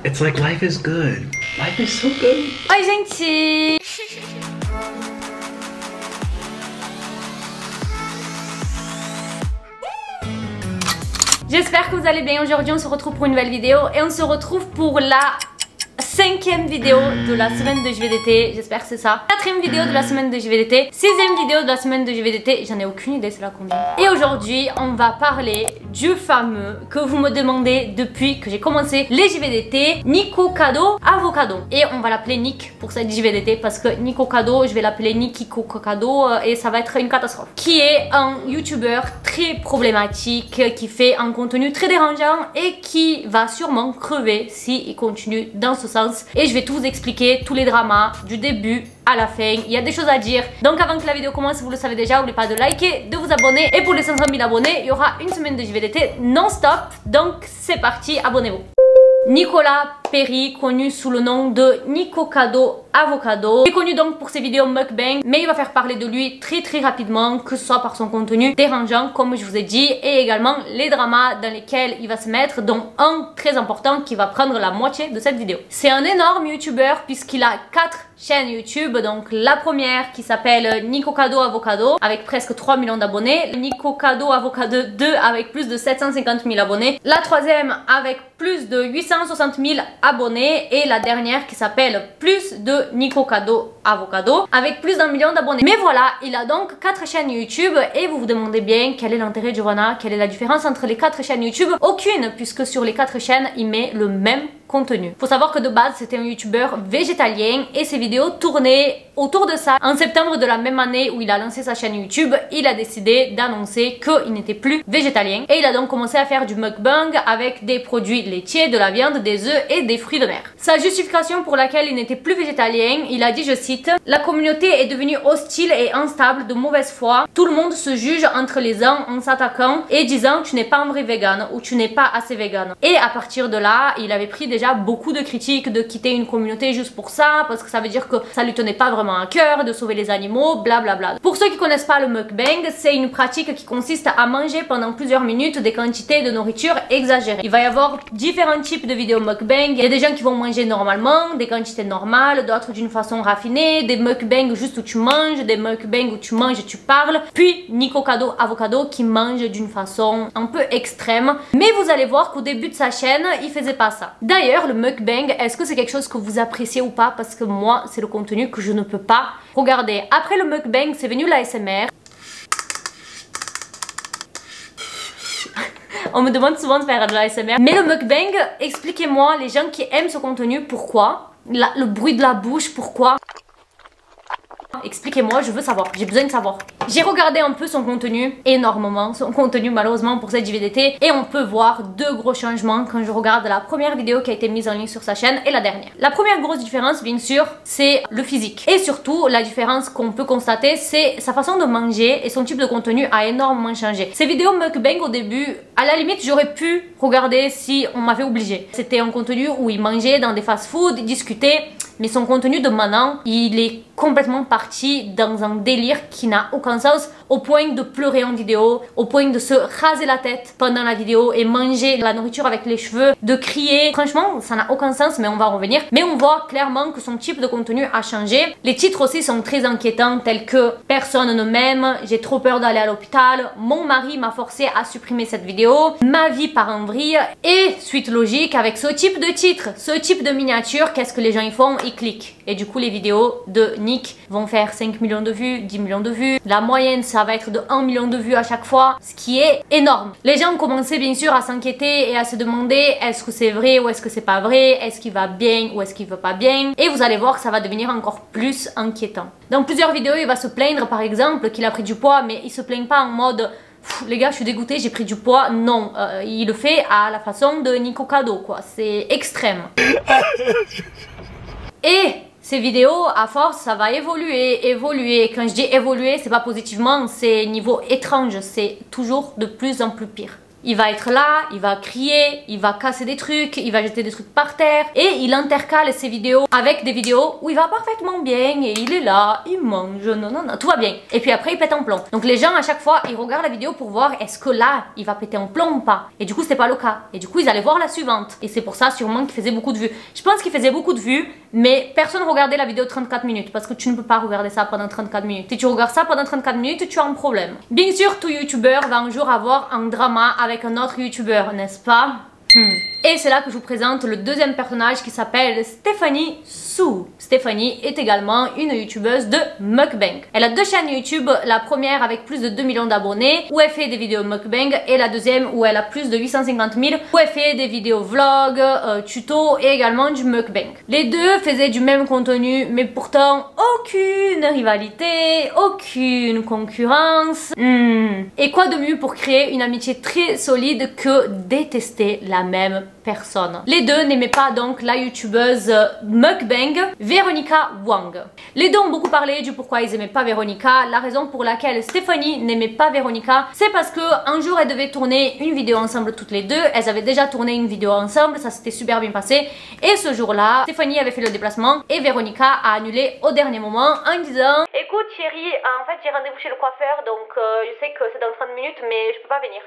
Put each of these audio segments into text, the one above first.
It's like life is good. Life is so good. Oi, gente! J'espère que vous allez bien. Aujourd'hui on se retrouve pour une nouvelle vidéo et on se retrouve pour la 5e vidéo de la semaine de JVDT, j'espère que c'est ça. 4e vidéo de la semaine de JVDT, 6e vidéo de la semaine de JVDT, j'en ai aucune idée c'est la combien. Et aujourd'hui on va parler du fameux que vous me demandez depuis que j'ai commencé les JVDT, Nikocado Avocado. Et on va l'appeler Nick pour cette JVDT parce que Nikocado, je vais l'appeler Nikocado et ça va être une catastrophe. Qui est un youtubeur très problématique, qui fait un contenu très dérangeant et qui va sûrement crever s'il continue dans ce sens. Et je vais tout vous expliquer, tous les dramas du début à la fin, il y a des choses à dire. Donc avant que la vidéo commence, vous le savez déjà, n'oubliez pas de liker, de vous abonner. Et pour les 500 000 abonnés, il y aura une semaine de JVDT non-stop. Donc c'est parti, abonnez-vous. Nicolas Perry, connu sous le nom de Nikocado Avocado, est connu donc pour ses vidéos mukbang, mais il va faire parler de lui très rapidement, que ce soit par son contenu dérangeant comme je vous ai dit, et également les dramas dans lesquels il va se mettre, dont un très important qui va prendre la moitié de cette vidéo. C'est un énorme youtubeur puisqu'il a 4 chaînes YouTube, donc la première qui s'appelle Nikocado Avocado avec presque 3 millions d'abonnés, Nikocado Avocado 2 avec plus de 750 000 abonnés, la troisième avec plus de 860 000 abonnés et la dernière qui s'appelle plus de Nikocado Avocado avec plus d'1 million d'abonnés. Mais voilà, il a donc 4 chaînes YouTube et vous vous demandez bien quel est l'intérêt de Giovanna, quelle est la différence entre les 4 chaînes YouTube. Aucune, puisque sur les 4 chaînes il met le même contenu. Faut savoir que de base c'était un youtubeur végétalien et ses vidéos tournaient autour de ça. En septembre de la même année où il a lancé sa chaîne YouTube, il a décidé d'annoncer qu'il n'était plus végétalien et il a donc commencé à faire du mukbang avec des produits laitiers, de la viande, des œufs et des fruits de mer. Sa justification pour laquelle il n'était plus végétalien, il a dit, je cite: la communauté est devenue hostile et instable, de mauvaise foi. Tout le monde se juge entre les uns en s'attaquant et disant tu n'es pas un vrai vegan ou tu n'es pas assez vegan. Et à partir de là, il avait pris déjà beaucoup de critiques de quitter une communauté juste pour ça, parce que ça veut dire que ça lui tenait pas vraiment à cœur de sauver les animaux, blablabla. Pour ceux qui connaissent pas le mukbang, c'est une pratique qui consiste à manger pendant plusieurs minutes des quantités de nourriture exagérées. Il va y avoir différents types de vidéos mukbang. Il y a des gens qui vont manger normalement, des quantités normales, d'autres d'une façon raffinée, des mukbang juste où tu manges, des mukbang où tu manges et tu parles, puis Nikocado Avocado qui mange d'une façon un peu extrême. Mais vous allez voir qu'au début de sa chaîne, il faisait pas ça. D'ailleurs, le mukbang, est-ce que c'est quelque chose que vous appréciez ou pas? Parce que moi, c'est le contenu que je ne peux pas regarder. Après le mukbang, c'est venu l'ASMR. On me demande souvent de faire de l'ASMR. Mais le mukbang, expliquez-moi, les gens qui aiment ce contenu, pourquoi? Le bruit de la bouche, pourquoi? Expliquez-moi, je veux savoir, j'ai besoin de savoir. J'ai regardé un peu son contenu, énormément, son contenu malheureusement pour cette JVDT, et on peut voir 2 gros changements quand je regarde la première vidéo qui a été mise en ligne sur sa chaîne et la dernière. La première grosse différence, bien sûr, c'est le physique. Et surtout, la différence qu'on peut constater, c'est sa façon de manger et son type de contenu a énormément changé. Ces vidéos mukbang au début, à la limite, j'aurais pu regarder si on m'avait obligé. C'était un contenu où il mangeait dans des fast-food, il discutait. Mais son contenu de maintenant, il est complètement parti dans un délire qui n'a aucun sens, au point de pleurer en vidéo, au point de se raser la tête pendant la vidéo et manger la nourriture avec les cheveux, de crier. Franchement, ça n'a aucun sens, mais on va en revenir. Mais on voit clairement que son type de contenu a changé. Les titres aussi sont très inquiétants, tels que personne ne m'aime, j'ai trop peur d'aller à l'hôpital, mon mari m'a forcé à supprimer cette vidéo, ma vie part en vrille. Et suite logique, avec ce type de titre, ce type de miniature, qu'est-ce que les gens y font? Ils cliquent. Et du coup, les vidéos de Nick vont faire 5 millions de vues, 10 millions de vues. La moyenne, ça va être de 1 million de vues à chaque fois, ce qui est énorme. Les gens ont commencé bien sûr à s'inquiéter et à se demander est-ce que c'est vrai ou est-ce que c'est pas vrai, est-ce qu'il va bien ou est-ce qu'il va pas bien. Et vous allez voir que ça va devenir encore plus inquiétant. Dans plusieurs vidéos, il va se plaindre par exemple qu'il a pris du poids, mais il se plaint pas en mode les gars, je suis dégoûtée, j'ai pris du poids. Non, il le fait à la façon de Nikocado, quoi. C'est extrême. Et ces vidéos, à force, ça va évoluer. Quand je dis évoluer, c'est pas positivement, c'est niveau étrange. C'est toujours de plus en plus pire. Il va être là, il va crier, il va casser des trucs, il va jeter des trucs par terre et il intercale ses vidéos avec des vidéos où il va parfaitement bien et il est là, il mange, non, tout va bien. Et puis après il pète en plomb. Donc les gens à chaque fois ils regardent la vidéo pour voir est-ce que là il va péter en plomb ou pas. Et du coup c'était pas le cas. Et du coup ils allaient voir la suivante. Et c'est pour ça sûrement qu'il faisait beaucoup de vues. Je pense qu'il faisait beaucoup de vues, mais personne regardait la vidéo 34 minutes parce que tu ne peux pas regarder ça pendant 34 minutes. Si tu regardes ça pendant 34 minutes, tu as un problème. Bien sûr, tout youtubeur va un jour avoir un drama avec un autre youtubeur, n'est-ce pas? Et c'est là que je vous présente le deuxième personnage qui s'appelle Stéphanie Soo. Stéphanie est également une youtubeuse de mukbang. Elle a deux chaînes YouTube, la première avec plus de 2 millions d'abonnés où elle fait des vidéos mukbang et la deuxième où elle a plus de 850 000 où elle fait des vidéos vlog, tutos et également du mukbang. Les deux faisaient du même contenu mais pourtant aucune rivalité, aucune concurrence. Et quoi de mieux pour créer une amitié très solide que détester la même personne. Les deux n'aimaient pas donc la youtubeuse mukbang Veronica Wang. Les deux ont beaucoup parlé du pourquoi ils aimaient pas Veronica. La raison pour laquelle Stéphanie n'aimait pas Veronica, c'est parce que un jour elles devaient tourner une vidéo ensemble toutes les deux. Elles avaient déjà tourné une vidéo ensemble, ça s'était super bien passé. Et ce jour-là, Stéphanie avait fait le déplacement et Veronica a annulé au dernier moment en disant: écoute chérie, en fait j'ai rendez-vous chez le coiffeur donc je sais que c'est dans 30 minutes mais je peux pas venir.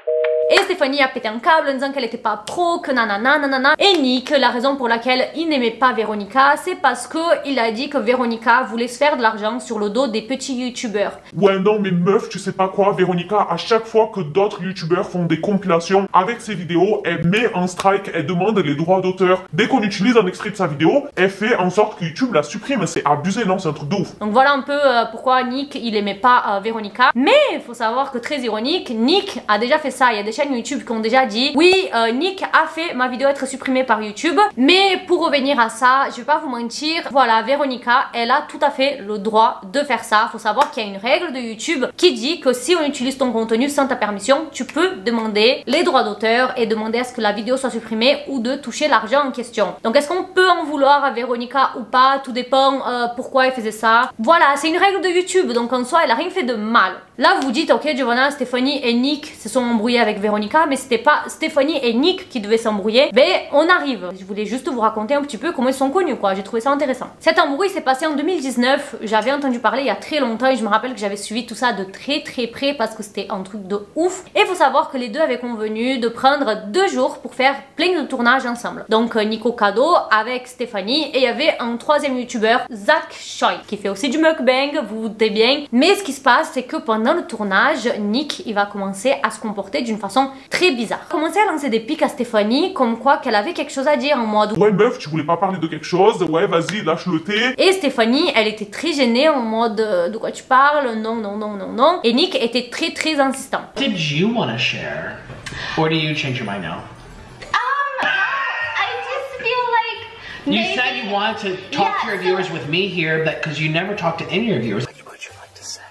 Et Stéphanie a pété un câble en disant qu'elle était pas pro, que nanana. Et Nick, la raison pour laquelle il n'aimait pas Veronica, c'est parce que il a dit que Veronica voulait se faire de l'argent sur le dos des petits youtubeurs. Ouais non mais meuf, tu sais pas quoi, Veronica, à chaque fois que d'autres youtubeurs font des compilations avec ses vidéos, elle met en strike, elle demande les droits d'auteur. Dès qu'on utilise un extrait de sa vidéo, elle fait en sorte que YouTube la supprime. C'est abusé, non? C'est un truc de ouf. Donc voilà un peu pourquoi Nick il aimait pas Veronica. Mais il faut savoir que très ironique, Nick a déjà fait ça. Il y a des chaînes YouTube qui ont déjà dit: oui, Nick a fait ma vidéo être supprimée par YouTube. Mais pour revenir à ça, je vais pas vous mentir, voilà, Veronica, elle a tout à fait le droit de faire ça. Faut savoir qu'il y a une règle de YouTube qui dit que si on utilise ton contenu sans ta permission, tu peux demander les droits d'auteur et demander à ce que la vidéo soit supprimée ou de toucher l'argent en question. Donc est-ce qu'on peut en vouloir à Veronica ou pas? Tout dépend pourquoi elle faisait ça. Voilà, c'est une règle de YouTube, donc en soi elle a rien fait de mal. Là vous dites: ok Giovanna, Stéphanie et Nick se sont embrouillés avec Veronica, mais c'était pas Stéphanie et Nick qui devaient s'embrouiller. Mais on arrive. Je voulais juste vous raconter un petit peu comment ils sont connus, quoi. J'ai trouvé ça intéressant. Cet embrouille s'est passé en 2019. J'avais entendu parler il y a très longtemps et je me rappelle que j'avais suivi tout ça de très près parce que c'était un truc de ouf. Et il faut savoir que les deux avaient convenu de prendre 2 jours pour faire plein de tournages ensemble. Donc Nico Cadeau avec Stéphanie et il y avait un troisième youtubeur, Zach Choi, qui fait aussi du mukbang, vous vous doutez bien. Mais ce qui se passe, c'est que pendant le tournage, Nick il va commencer à se comporter d'une façon très bizarre. Commencer à lancer des pics à Stéphanie comme quoi qu'elle avait quelque chose à dire en mode: ouais meuf, tu voulais pas parler de quelque chose? Ouais vas-y, lâche le thé. Et Stéphanie, elle était très gênée en mode: de quoi tu parles? Non. Et Nick était très insistant. Did you want to share? Or do you change your mind now? I just feel like You maybe... said you wanted to talk to your viewers with me here, but because you never talk to any of your viewers. What would you like to say?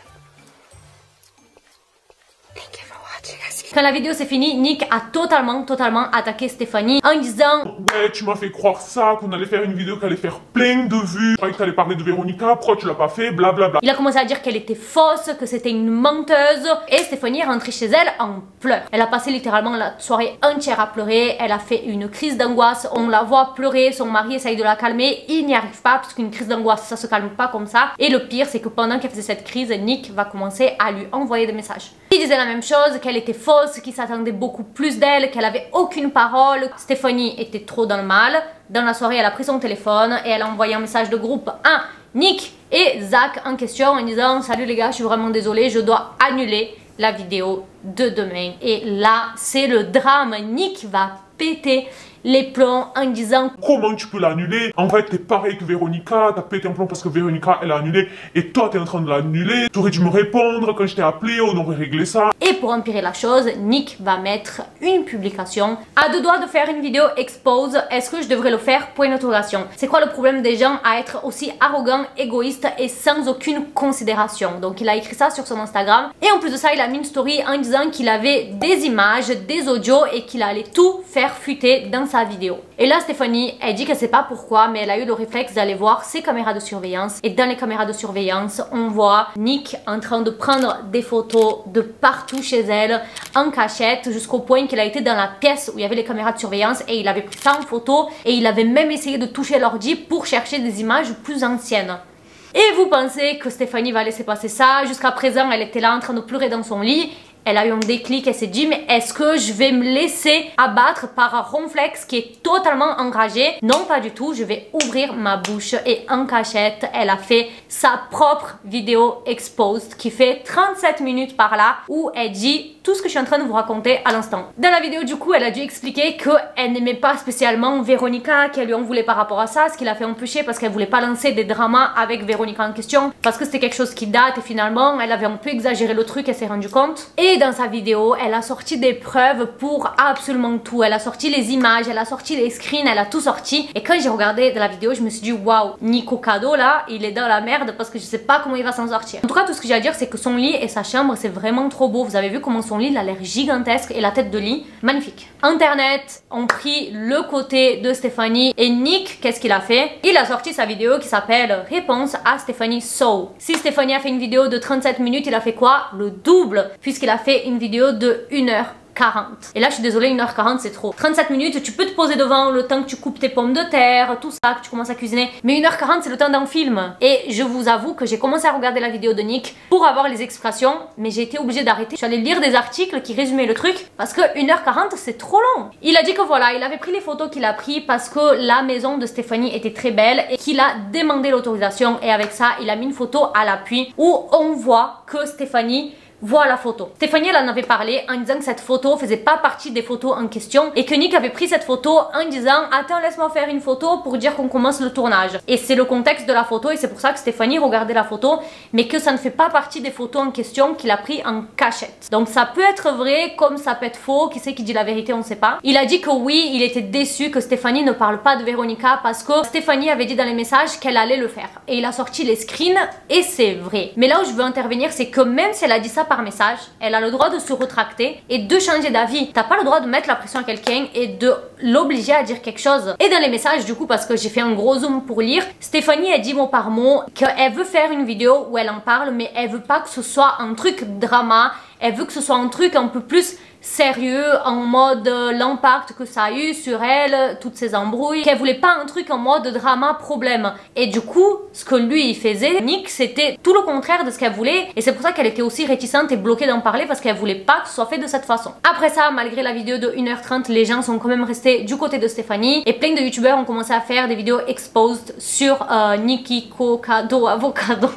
Thank you for watching us. Quand la vidéo s'est finie, Nick a totalement attaqué Stéphanie en disant: ouais, tu m'as fait croire ça, qu'on allait faire une vidéo qui allait faire plein de vues. Je croyais que t'allais parler de Veronica, pourquoi tu l'as pas fait, blablabla. Il a commencé à dire qu'elle était fausse, que c'était une menteuse. Et Stéphanie est rentrée chez elle en pleurs. Elle a passé littéralement la soirée entière à pleurer. Elle a fait une crise d'angoisse. On la voit pleurer, son mari essaye de la calmer. Il n'y arrive pas parce qu'une crise d'angoisse ça se calme pas comme ça. Et le pire c'est que pendant qu'elle faisait cette crise, Nick va commencer à lui envoyer des messages. Il disait la même chose, qu'elle était fausse, qu'il s'attendait beaucoup plus d'elle, qu'elle avait aucune parole. Stéphanie était trop dans le mal. Dans la soirée, elle a pris son téléphone et elle a envoyé un message de groupe à Nick et Zach en question en disant: salut les gars, je suis vraiment désolée, je dois annuler la vidéo de demain. Et là, c'est le drame. Nick va péter les plombs en disant: comment tu peux l'annuler? En fait, t'es pareil que Veronica, t'as pété un plomb parce que Veronica, elle a annulé et toi, t'es en train de l'annuler. T'aurais dû me répondre quand je t'ai appelé, on aurait réglé ça. Et pour empirer la chose, Nick va mettre une publication à 2 doigts de faire une vidéo expose. Est-ce que je devrais le faire? Point d'interrogation. C'est quoi le problème des gens à être aussi arrogant, égoïste et sans aucune considération? Donc il a écrit ça sur son Instagram et en plus de ça, il a mis une story en disant qu'il avait des images, des audios et qu'il allait tout faire fuiter dans sa vidéo. Et là Stéphanie, elle dit qu'elle sait pas pourquoi, mais elle a eu le réflexe d'aller voir ses caméras de surveillance. Et dans les caméras de surveillance, on voit Nick en train de prendre des photos de partout tout chez elle, en cachette, jusqu'au point qu'il a été dans la pièce où il y avait les caméras de surveillance et il avait pris ça en photo et il avait même essayé de toucher l'ordi pour chercher des images plus anciennes. Et vous pensez que Stéphanie va laisser passer ça? Jusqu'à présent, elle était là en train de pleurer dans son lit. Elle a eu un déclic, elle s'est dit mais est-ce que je vais me laisser abattre par un ronflex qui est totalement enragé? Non, pas du tout, je vais ouvrir ma bouche. Et en cachette, elle a fait sa propre vidéo exposed qui fait 37 minutes par là où elle dit tout ce que je suis en train de vous raconter à l'instant. Dans la vidéo du coup, elle a dû expliquer qu'elle n'aimait pas spécialement Véronica, qu'elle lui en voulait par rapport à ça, ce qui l'a fait empêcher parce qu'elle voulait pas lancer des dramas avec Véronica en question parce que c'était quelque chose qui date et finalement elle avait un peu exagéré le truc, elle s'est rendue compte. Et dans sa vidéo, elle a sorti des preuves pour absolument tout. Elle a sorti les images, elle a sorti les screens, elle a tout sorti. Et quand j'ai regardé de la vidéo, je me suis dit waouh, Nico Cado là, il est dans la merde parce que je sais pas comment il va s'en sortir. En tout cas, tout ce que j'ai à dire, c'est que son lit et sa chambre, c'est vraiment trop beau. Vous avez vu comment son lit, il a l'air gigantesque et la tête de lit, magnifique. Internet ont pris le côté de Stéphanie et Nick, qu'est-ce qu'il a fait? Il a sorti sa vidéo qui s'appelle Réponse à Stéphanie So. Si Stéphanie a fait une vidéo de 37 minutes, il a fait quoi? Le double, puisqu'il a fait une vidéo de 1h40. Et là je suis désolée, 1h40 c'est trop. 37 minutes, tu peux te poser devant le temps que tu coupes tes pommes de terre, tout ça, que tu commences à cuisiner. Mais 1h40 c'est le temps d'un film. Et je vous avoue que j'ai commencé à regarder la vidéo de Nick pour avoir les explications, mais j'ai été obligée d'arrêter. Je suis allée lire des articles qui résumaient le truc parce que 1h40 c'est trop long. Il a dit que voilà, il avait pris les photos qu'il a pris parce que la maison de Stéphanie était très belle et qu'il a demandé l'autorisation. Et avec ça, il a mis une photo à l'appui où on voit que Stéphanie voit la photo. Stéphanie, elle en avait parlé en disant que cette photo faisait pas partie des photos en question et que Nick avait pris cette photo en disant attends, laisse-moi faire une photo pour dire qu'on commence le tournage. Et c'est le contexte de la photo et c'est pour ça que Stéphanie regardait la photo, mais que ça ne fait pas partie des photos en question qu'il a pris en cachette. Donc ça peut être vrai comme ça peut être faux, qui sait qui dit la vérité, on sait pas. Il a dit que oui, il était déçu que Stéphanie ne parle pas de Véronica parce que Stéphanie avait dit dans les messages qu'elle allait le faire. Et il a sorti les screens et c'est vrai. Mais là où je veux intervenir, c'est que même si elle a dit ça par message, elle a le droit de se retracter et de changer d'avis. T'as pas le droit de mettre la pression à quelqu'un et de l'obliger à dire quelque chose. Et dans les messages du coup, parce que j'ai fait un gros zoom pour lire, Stéphanie a dit mot par mot qu'elle veut faire une vidéo où elle en parle, mais elle veut pas que ce soit un truc drama, elle veut que ce soit un truc un peu plus sérieux, en mode l'impact que ça a eu sur elle, toutes ces embrouilles, qu'elle voulait pas un truc en mode drama problème. Et du coup, ce que lui il faisait, Nick, c'était tout le contraire de ce qu'elle voulait et c'est pour ça qu'elle était aussi réticente et bloquée d'en parler parce qu'elle voulait pas que ce soit fait de cette façon. Après ça, malgré la vidéo de 1h30, les gens sont quand même restés du côté de Stéphanie et plein de youtubeurs ont commencé à faire des vidéos exposed sur Nico Cado Avocado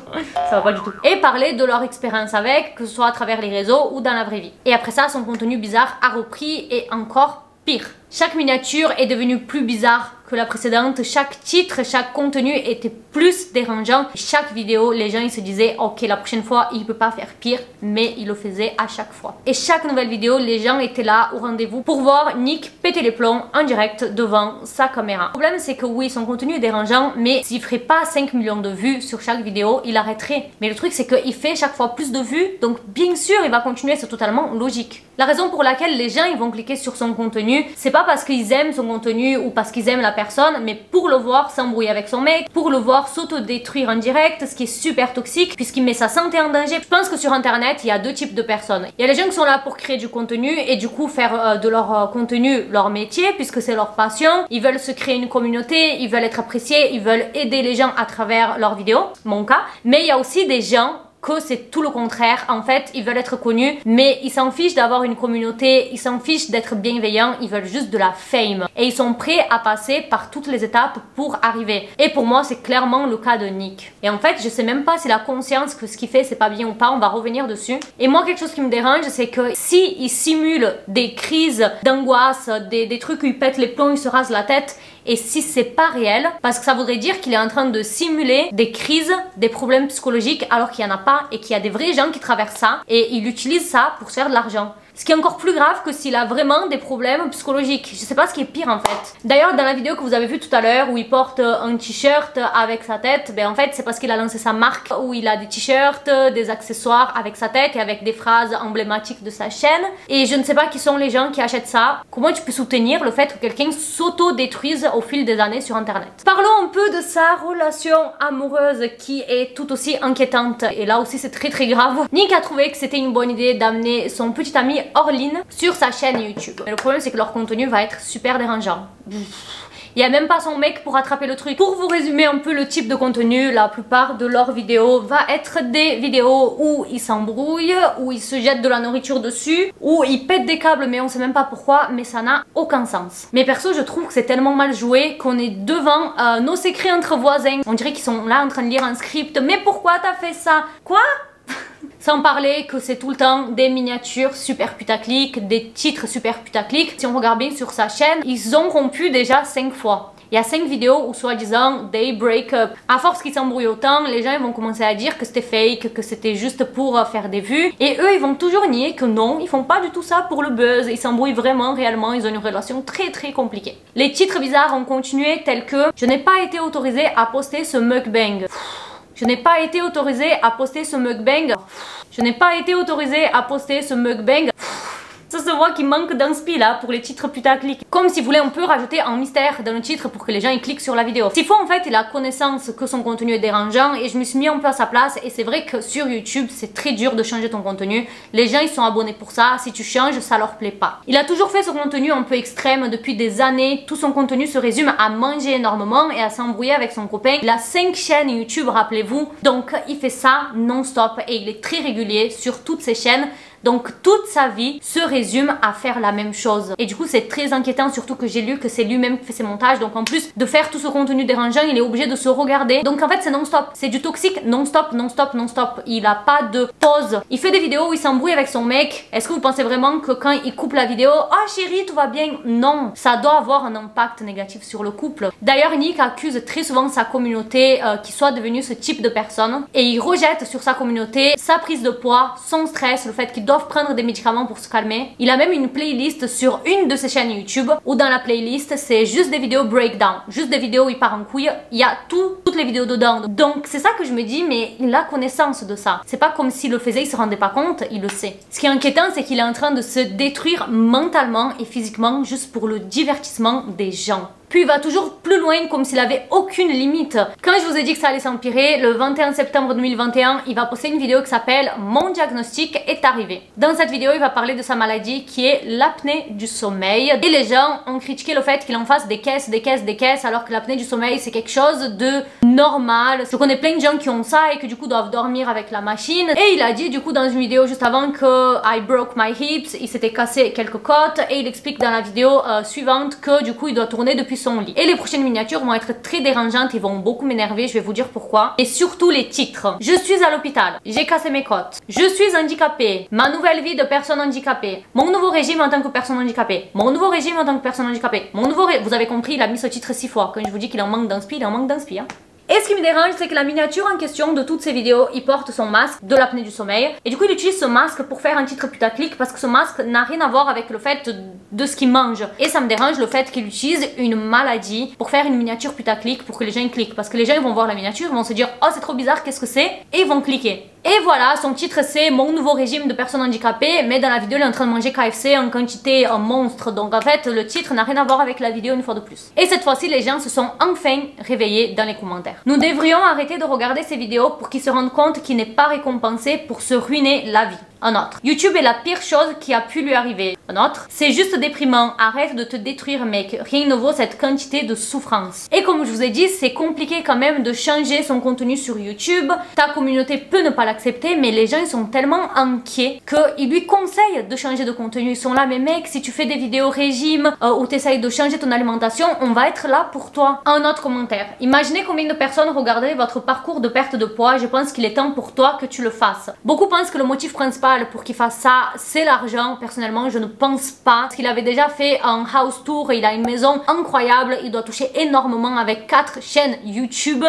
ça va pas du tout, et parler de leur expérience avec, que ce soit à travers les réseaux ou dans la vraie vie. Et après ça, son contenu bizarre a repris et encore pire. Chaque miniature est devenue plus bizarre que la précédente, chaque titre, chaque contenu était plus dérangeant. Chaque vidéo, les gens ils se disaient ok, la prochaine fois il peut pas faire pire, mais il le faisait à chaque fois. Et chaque nouvelle vidéo, les gens étaient là au rendez-vous pour voir Nick péter les plombs en direct devant sa caméra. Le problème c'est que oui, son contenu est dérangeant, mais s'il ferait pas 5 millions de vues sur chaque vidéo, il arrêterait. Mais le truc c'est qu'il fait chaque fois plus de vues, donc bien sûr il va continuer, c'est totalement logique. La raison pour laquelle les gens ils vont cliquer sur son contenu, c'est pas parce qu'ils aiment son contenu ou parce qu'ils aiment la personne, mais pour le voir s'embrouiller avec son mec, pour le voir s'autodétruire en direct, ce qui est super toxique puisqu'il met sa santé en danger. Je pense que sur internet il y a deux types de personnes. Il y a les gens qui sont là pour créer du contenu et du coup faire de leur contenu leur métier puisque c'est leur passion. Ils veulent se créer une communauté, ils veulent être appréciés, ils veulent aider les gens à travers leurs vidéos, mon cas. Mais il y a aussi des gens que c'est tout le contraire. En fait, ils veulent être connus, mais ils s'en fichent d'avoir une communauté, ils s'en fichent d'être bienveillants, ils veulent juste de la fame. Et ils sont prêts à passer par toutes les étapes pour arriver. Et pour moi, c'est clairement le cas de Nick. Et en fait, je sais même pas s'il a conscience que ce qu'il fait, c'est pas bien ou pas, on va revenir dessus. Et moi, quelque chose qui me dérange, c'est que si il simule des crises d'angoisse, des trucs où il pète les plombs, il se rase la tête, et si c'est pas réel, parce que ça voudrait dire qu'il est en train de simuler des crises, des problèmes psychologiques alors qu'il y en a pas et qu'il y a des vrais gens qui traversent ça et il utilise ça pour se faire de l'argent. Ce qui est encore plus grave que s'il a vraiment des problèmes psychologiques. Je sais pas ce qui est pire en fait. D'ailleurs dans la vidéo que vous avez vue tout à l'heure où il porte un t-shirt avec sa tête, ben en fait c'est parce qu'il a lancé sa marque où il a des t-shirts, des accessoires avec sa tête et avec des phrases emblématiques de sa chaîne. Et je ne sais pas qui sont les gens qui achètent ça. Comment tu peux soutenir le fait que quelqu'un s'auto-détruise au fil des années sur internet? Parlons un peu de sa relation amoureuse qui est tout aussi inquiétante. Et là aussi c'est très grave. Nick a trouvé que c'était une bonne idée d'amener son petit ami Orline sur sa chaîne YouTube. Mais le problème c'est que leur contenu va être super dérangeant. Il n'y a même pas son mec pour attraper le truc. Pour vous résumer un peu le type de contenu, la plupart de leurs vidéos va être des vidéos où ils s'embrouillent, où ils se jettent de la nourriture dessus, où ils pètent des câbles mais on sait même pas pourquoi, mais ça n'a aucun sens. Mais perso je trouve que c'est tellement mal joué qu'on est devant nos secrets entre voisins. On dirait qu'ils sont là en train de lire un script. Mais pourquoi t'as fait ça? Quoi? Sans parler que c'est tout le temps des miniatures super putaclic, des titres super putaclic. Si on regarde bien sur sa chaîne, ils ont rompu déjà 5 fois. Il y a 5 vidéos où soi-disant they break up. À force qu'ils s'embrouillent autant, les gens ils vont commencer à dire que c'était fake, que c'était juste pour faire des vues. Et eux ils vont toujours nier que non, ils font pas du tout ça pour le buzz. Ils s'embrouillent vraiment, réellement, ils ont une relation très compliquée. Les titres bizarres ont continué tels que « Je n'ai pas été autorisée à poster ce mukbang ». Je n'ai pas été autorisée à poster ce mukbang. Je n'ai pas été autorisée à poster ce mukbang. Ça se voit qu'il manque d'inspi là pour les titres putaclic. Comme s'il voulait un peu rajouter un mystère dans le titre pour que les gens ils cliquent sur la vidéo. S'il faut en fait il a connaissance que son contenu est dérangeant et je me suis mis un peu à sa place et c'est vrai que sur YouTube c'est très dur de changer ton contenu. Les gens ils sont abonnés pour ça, si tu changes ça leur plaît pas. Il a toujours fait ce contenu un peu extrême depuis des années. Tout son contenu se résume à manger énormément et à s'embrouiller avec son copain. Il a 5 chaînes YouTube rappelez-vous. Donc il fait ça non-stop et il est très régulier sur toutes ses chaînes. Donc toute sa vie se résume à faire la même chose. Et du coup c'est très inquiétant, surtout que j'ai lu que c'est lui-même qui fait ses montages. Donc en plus de faire tout ce contenu dérangeant, il est obligé de se regarder. Donc en fait c'est non-stop, c'est du toxique non-stop. Il a pas de pause. Il fait des vidéos où il s'embrouille avec son mec. Est-ce que vous pensez vraiment que quand il coupe la vidéo, oh chérie tout va bien? Non, ça doit avoir un impact négatif sur le couple. D'ailleurs Nick accuse très souvent sa communauté qui soit devenue ce type de personne. Et il rejette sur sa communauté sa prise de poids, son stress, le fait qu'il doivent prendre des médicaments pour se calmer. Il a même une playlist sur une de ses chaînes YouTube où dans la playlist c'est juste des vidéos breakdown, juste des vidéos où il part en couille, il y a toutes les vidéos dedans. Donc c'est ça que je me dis, mais il a connaissance de ça. C'est pas comme s'il le faisait, il se rendait pas compte, il le sait. Ce qui est inquiétant c'est qu'il est en train de se détruire mentalement et physiquement juste pour le divertissement des gens. Puis il va toujours plus loin comme s'il avait aucune limite. Quand je vous ai dit que ça allait s'empirer, le 21 septembre 2021, il va poster une vidéo qui s'appelle « Mon diagnostic est arrivé ». Dans cette vidéo, il va parler de sa maladie qui est l'apnée du sommeil. Et les gens ont critiqué le fait qu'il en fasse des caisses alors que l'apnée du sommeil c'est quelque chose de normal. Je connais plein de gens qui ont ça et que du coup doivent dormir avec la machine. Et il a dit du coup dans une vidéo juste avant que « I broke my hips », il s'était cassé quelques côtes et il explique dans la vidéo suivante que du coup il doit tourner depuis son lit. Et les prochaines miniatures vont être très dérangeantes et vont beaucoup m'énerver, je vais vous dire pourquoi. Et surtout les titres. Je suis à l'hôpital, j'ai cassé mes côtes, je suis handicapée, ma nouvelle vie de personne handicapée, mon nouveau régime en tant que personne handicapée, mon nouveau régime en tant que personne handicapée, mon nouveau vous avez compris, il a mis ce titre 6 fois. Quand je vous dis qu'il en manque d'inspi, il en manque d'inspi. Hein. Et ce qui me dérange, c'est que la miniature en question de toutes ces vidéos, il porte son masque de l'apnée du sommeil. Et du coup, il utilise ce masque pour faire un titre putaclic parce que ce masque n'a rien à voir avec le fait de ce qu'il mange. Et ça me dérange le fait qu'il utilise une maladie pour faire une miniature putaclic pour que les gens cliquent. Parce que les gens ils vont voir la miniature, ils vont se dire « Oh, c'est trop bizarre, qu'est-ce que c'est ?» Et ils vont cliquer. Et voilà, son titre c'est mon nouveau régime de personnes handicapées, mais dans la vidéo il est en train de manger KFC en quantité monstre. Donc en fait le titre n'a rien à voir avec la vidéo une fois de plus. Et cette fois-ci les gens se sont enfin réveillés dans les commentaires. Nous devrions arrêter de regarder ces vidéos pour qu'ils se rendent compte qu'il n'est pas récompensé pour se ruiner la vie. Un autre. YouTube est la pire chose qui a pu lui arriver. Un autre. C'est juste déprimant. Arrête de te détruire mec. Rien ne vaut cette quantité de souffrance. Et comme je vous ai dit, c'est compliqué quand même de changer son contenu sur YouTube. Ta communauté peut ne pas l'accepter, mais les gens ils sont tellement inquiets qu'ils lui conseillent de changer de contenu. Ils sont là, mais mec, si tu fais des vidéos régime ou t'essayes de changer ton alimentation, on va être là pour toi. Un autre commentaire. Imaginez combien de personnes regarderaient votre parcours de perte de poids. Je pense qu'il est temps pour toi que tu le fasses. Beaucoup pensent que le motif principal pour qu'il fasse ça, c'est l'argent. Personnellement, je ne pense pas. Parce qu'il avait déjà fait un house tour, il a une maison incroyable, il doit toucher énormément avec 4 chaînes YouTube.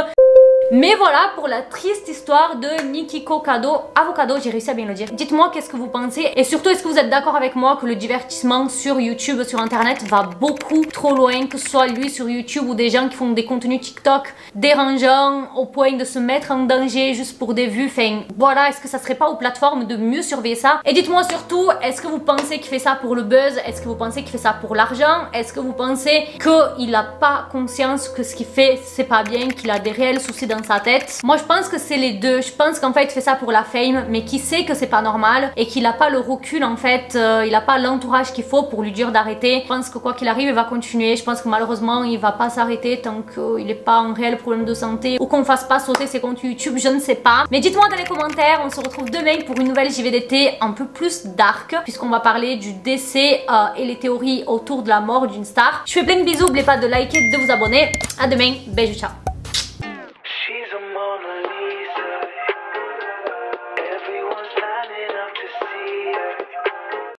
Mais voilà pour la triste histoire de Nikiko Kado Avocado, j'ai réussi à bien le dire. Dites-moi qu'est-ce que vous pensez et surtout est-ce que vous êtes d'accord avec moi que le divertissement sur YouTube, sur internet va beaucoup trop loin, que ce soit lui sur YouTube ou des gens qui font des contenus TikTok dérangeants au point de se mettre en danger juste pour des vues. Enfin voilà, est-ce que ça serait pas aux plateformes de mieux surveiller ça? Et dites-moi surtout, est-ce que vous pensez qu'il fait ça pour le buzz? Est-ce que vous pensez qu'il fait ça pour l'argent? Est-ce que vous pensez qu'il n'a pas conscience que ce qu'il fait c'est pas bien, qu'il a des réels soucis dans sa tête? Moi je pense que c'est les deux. Je pense qu'en fait il fait ça pour la fame, mais qu'il sait que c'est pas normal et qu'il a pas le recul en fait, il a pas l'entourage qu'il faut pour lui dire d'arrêter. Je pense que quoi qu'il arrive il va continuer. Je pense que malheureusement il va pas s'arrêter tant qu'il n'est pas en réel problème de santé ou qu'on fasse pas sauter ses comptes YouTube, je ne sais pas. Mais dites-moi dans les commentaires, on se retrouve demain pour une nouvelle JVDT un peu plus dark puisqu'on va parler du décès et les théories autour de la mort d'une star. Je fais plein de bisous, n'oubliez pas de liker, de vous abonner. À demain, bisous, ciao.